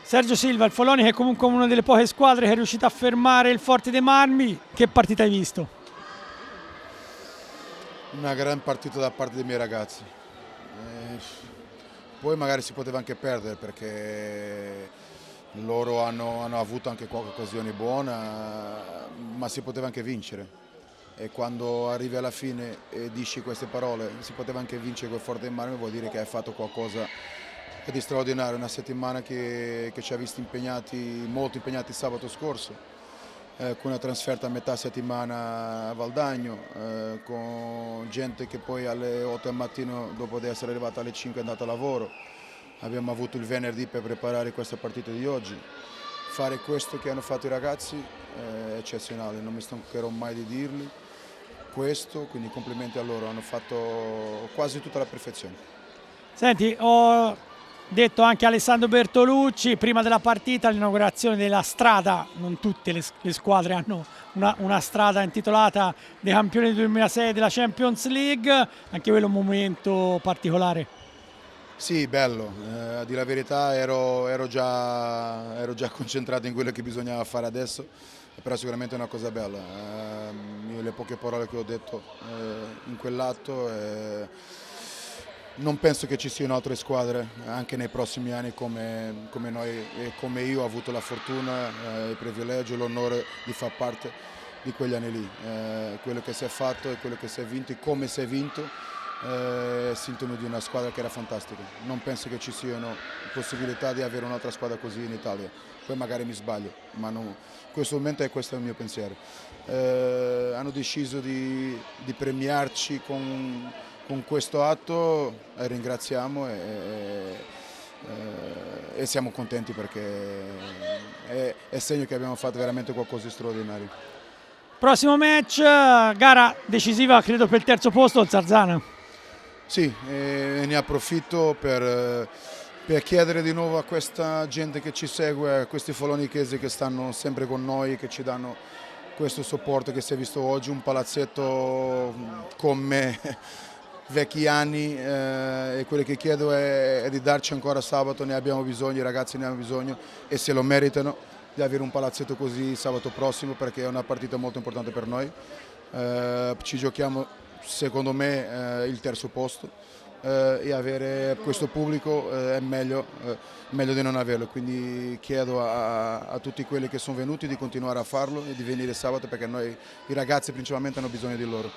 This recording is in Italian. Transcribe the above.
Sergio Silva, il Foloni che è comunque una delle poche squadre che è riuscita a fermare il Forte dei Marmi, che partita hai visto? Una gran partita da parte dei miei ragazzi. Poi magari si poteva anche perdere perché loro hanno avuto anche qualche occasione buona, ma si poteva anche vincere. E quando arrivi alla fine e dici queste parole, si poteva anche vincere col Forte dei Marmi, vuol dire che hai fatto qualcosa di straordinario. Una settimana che ci ha visti molto impegnati sabato scorso. Con una trasferta a metà settimana a Valdagno, con gente che poi alle 8 del mattino, dopo di essere arrivata alle 5, è andata a lavoro. Abbiamo avuto il venerdì per preparare questa partita di oggi. Fare questo che hanno fatto i ragazzi è eccezionale, non mi stancherò mai di dirli. Questo, quindi complimenti a loro, hanno fatto quasi tutta la perfezione. Senti, ho detto anche a Alessandro Bertolucci prima della partita l'inaugurazione della strada, non tutte le squadre hanno una strada intitolata dei campioni del 2006 della Champions League, anche quello è un momento particolare. Sì, bello, a dire la verità ero già concentrato in quello che bisognava fare adesso, però sicuramente è una cosa bella. Io le poche parole che ho detto in quell'atto, non penso che ci siano altre squadre anche nei prossimi anni come noi e come io ho avuto la fortuna, il privilegio, l'onore di far parte di quegli anni lì. Quello che si è fatto e quello che si è vinto e come si è vinto è sintomo di una squadra che era fantastica. Non penso che ci siano possibilità di avere un'altra squadra così in Italia. Poi magari mi sbaglio, ma in questo momento questo è il mio pensiero. Hanno deciso di premiarci con questo atto, ringraziamo e siamo contenti perché è segno che abbiamo fatto veramente qualcosa di straordinario. Prossimo match, gara decisiva credo per il terzo posto, il Zarzana. Sì, ne approfitto per chiedere di nuovo a questa gente che ci segue, a questi folonichesi che stanno sempre con noi, che ci danno questo supporto che si è visto oggi, un palazzetto con me, vecchi anni, e quello che chiedo è di darci ancora sabato, ne abbiamo bisogno, i ragazzi ne hanno bisogno e se lo meritano di avere un palazzetto così sabato prossimo perché è una partita molto importante per noi. Ci giochiamo secondo me il terzo posto e avere questo pubblico è meglio di non averlo, quindi chiedo a tutti quelli che sono venuti di continuare a farlo e di venire sabato perché noi i ragazzi principalmente hanno bisogno di loro.